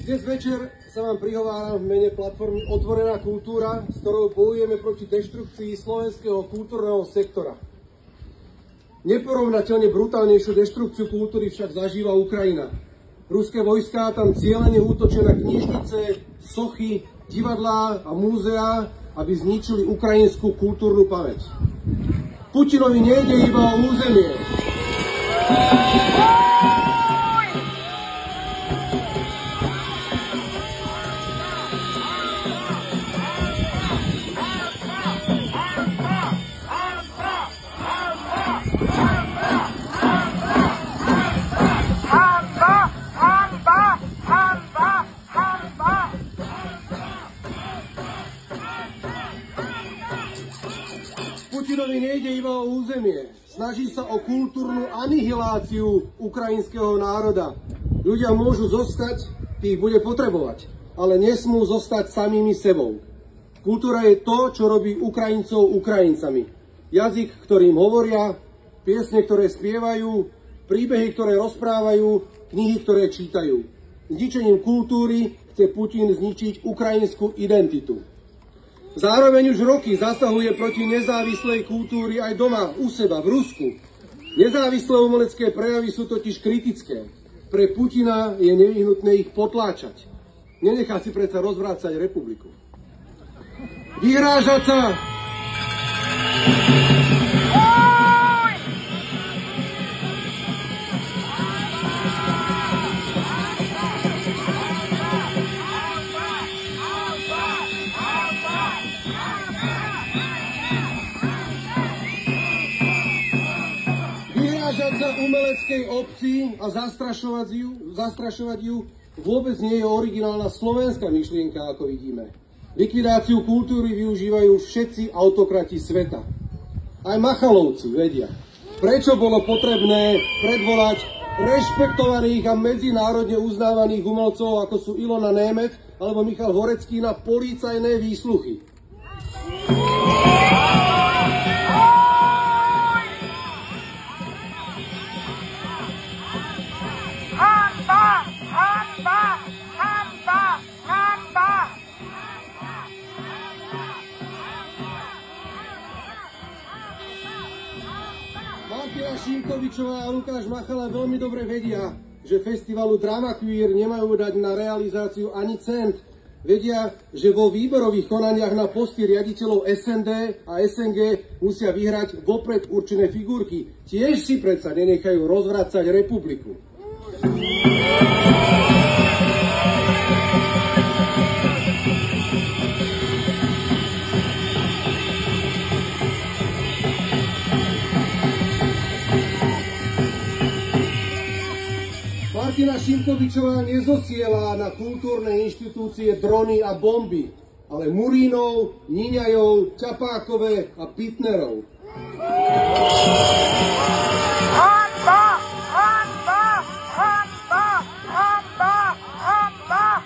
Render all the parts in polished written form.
Dnes večer sa vám prihováram v mene platformy Otvorená kultúra, s ktorou bojujeme proti deštrukcii slovenského kultúrneho sektora. Neporovnateľne brutálnejšiu deštrukciu kultúry však zažíva Ukrajina. Ruské vojská tam cieľene útočia na knižnice, sochy, divadlá a múzeá, aby zničili ukrajinskú kultúrnu pamäť. Putinovi nejde iba o územie. Putinovi nejde iba o územie. Snaží sa o kultúrnu anihiláciu ukrajinského národa. Ľudia môžu zostať, ich bude potrebovať, ale nesmú zostať samými sebou. Kultúra je to, čo robí Ukrajincov Ukrajincami. Jazyk, ktorým hovoria, piesne, ktoré spievajú, príbehy, ktoré rozprávajú, knihy, ktoré čítajú. Zničením kultúry chce Putin zničiť ukrajinskú identitu. Zároveň už roky zasahuje proti nezávislej kultúry aj doma, u seba, v Rusku. Nezávislé umelecké prejavy sú totiž kritické. Pre Putina je nevyhnutné ich potláčať. Nenechá si predsa rozvrácať republiku. Vyhrážať sa! Vyhrážať sa umeleckej obci a zastrašovať ju vôbec nie je originálna slovenská myšlienka, ako vidíme. Likvidáciu kultúry využívajú všetci autokrati sveta. Aj Machalovci vedia, prečo bolo potrebné predvolať rešpektovaných a medzinárodne uznávaných umelcov, ako sú Ilona Németh alebo Michal Horecký, na policajné výsluchy. Martina Šimkovičová a Lukáš Machala veľmi dobre vedia, že festivalu Drama Queer nemajú dať na realizáciu ani cent. Vedia, že vo výberových konaniach na posty riaditeľov SND a SNG musia vyhrať vopred určené figurky. Tiež si predsa nenechajú rozvracať republiku. Martina Šimkovičová nezosiela na kultúrne inštitúcie drony a bomby, ale Murínov, Niňajov, Ťapákové a Pitnerov. Hanba! Hanba! Hanba! Hanba! Hanba!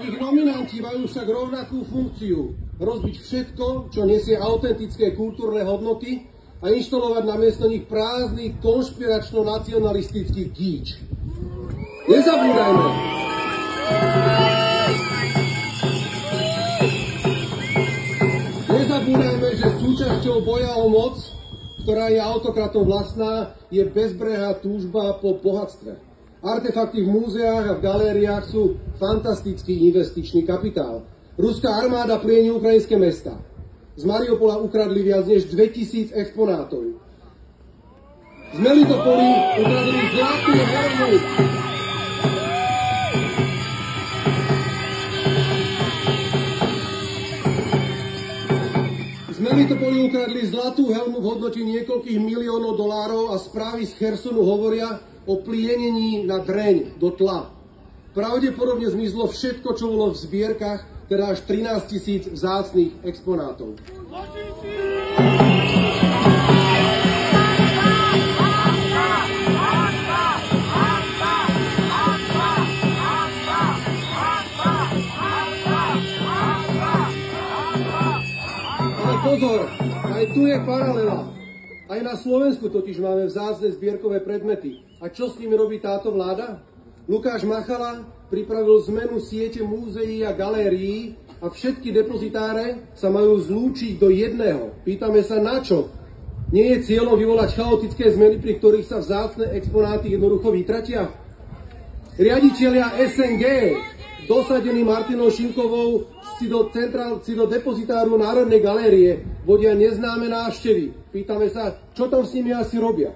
Ich nominanti majú však rovnakú funkciu rozbiť všetko, čo nesie autentické kultúrne hodnoty a inštalovať namiesto nich prázdny konšpiračno-nacionalistický gíč. Nezabúdajme! Nezabúdajme, že súčasťou boja o moc, ktorá je autokratom vlastná, je bezbrehá túžba po bohatstve. Artefakty v múzeách a v galériách sú fantastický investičný kapitál. Ruská armáda plieni ukrajinské mestá. Z Mariupola ukradli viac než 2000 exponátov. Z Melitopoli ukradli zlatú helmu. Z Melitopoli ukradli zlatú helmu v hodnote niekoľkých miliónov dolárov a správy z Chersonu hovoria o plienení na dreň do tla. Pravdepodobne zmizlo všetko, čo bolo v zbierkach, teda až 13 000 vzácnych exponátov. pozor, aj tu je paralela. Aj na Slovensku totiž máme vzácne zbierkové predmety. A čo s nimi robí táto vláda? Lukáš Machala pripravil zmenu siete múzeí a galérií a všetky depozitáre sa majú zlúčiť do jedného. Pýtame sa na čo? Nie je cieľom vyvolať chaotické zmeny, pri ktorých sa vzácne exponáty jednoducho vytratia? Riaditelia SNG, dosadení Martinou Šimkovou, si do depozitáru Národnej galérie vodia neznáme návštevy. Pýtame sa, čo tam s nimi asi robia.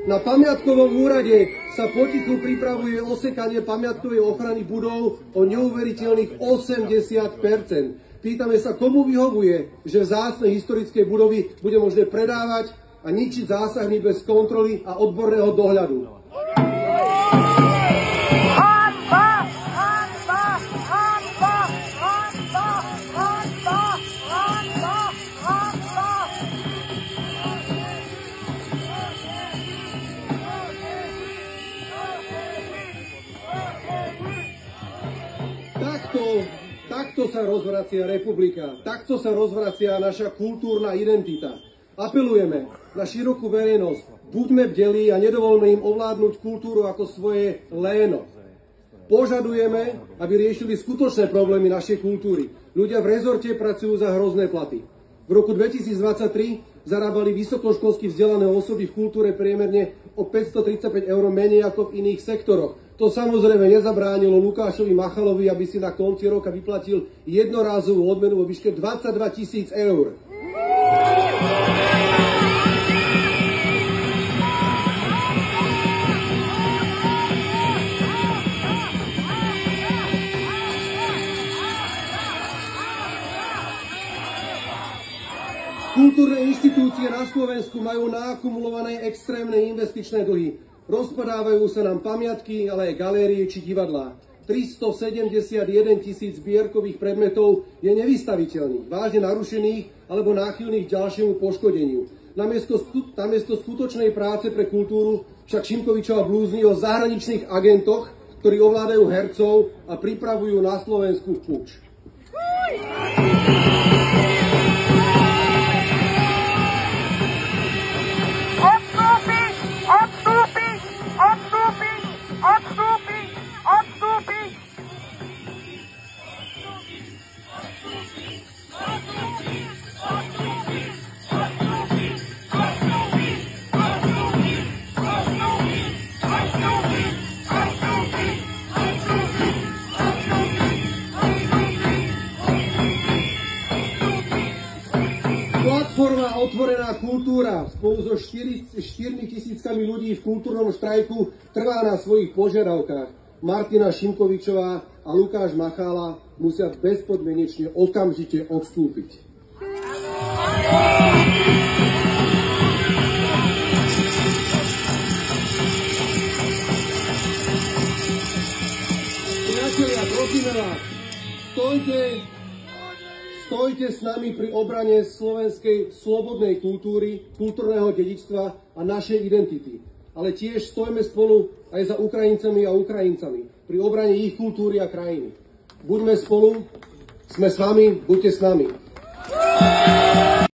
Na pamiatkovom úrade sa potichu pripravuje osekanie pamiatkovej ochrany budov o neuveriteľných 80%. Pýtame sa, komu vyhovuje, že vzácne historické budovy bude možné predávať a ničiť zásahmi bez kontroly a odborného dohľadu. Takto sa rozvracia republika, takto sa rozvracia naša kultúrna identita. Apelujeme na širokú verejnosť, buďme bdelí a nedovolme im ovládnuť kultúru ako svoje léno. Požadujeme, aby riešili skutočné problémy našej kultúry. Ľudia v rezorte pracujú za hrozné platy. V roku 2023 zarábali vysokoškolsky vzdelané osoby v kultúre priemerne o 535 eur menej ako v iných sektoroch. To samozrejme nezabránilo Lukášovi Machalovi, aby si na konci roka vyplatil jednorázovú odmenu vo výške 22 000 eur. Kultúrne inštitúcie na Slovensku majú naakumulované extrémne investičné dlhy. Rozpadávajú sa nám pamiatky, ale aj galérie či divadlá. 371 000 zbierkových predmetov je nevystaviteľných, vážne narušených alebo náchylných k ďalšiemu poškodeniu. Namiesto skutočnej práce pre kultúru však Šimkovičova blúzni o zahraničných agentoch, ktorí ovládajú hercov a pripravujú na Slovensku puč. Platforma Otvorená kultúra spolu so 4 000 ľudí v kultúrnom štrajku trvá na svojich požiadavkách. Martina Šimkovičová a Lukáš Machala musia bezpodmienečne okamžite odstúpiť. Priatelia, prosíme vás, stojte s nami pri obrane slovenskej slobodnej kultúry, kultúrneho dedičstva a našej identity. Ale tiež stojme spolu aj za Ukrajincami a Ukrajincami pri obrane ich kultúry a krajiny. Buďme spolu, sme s vami, buďte s nami.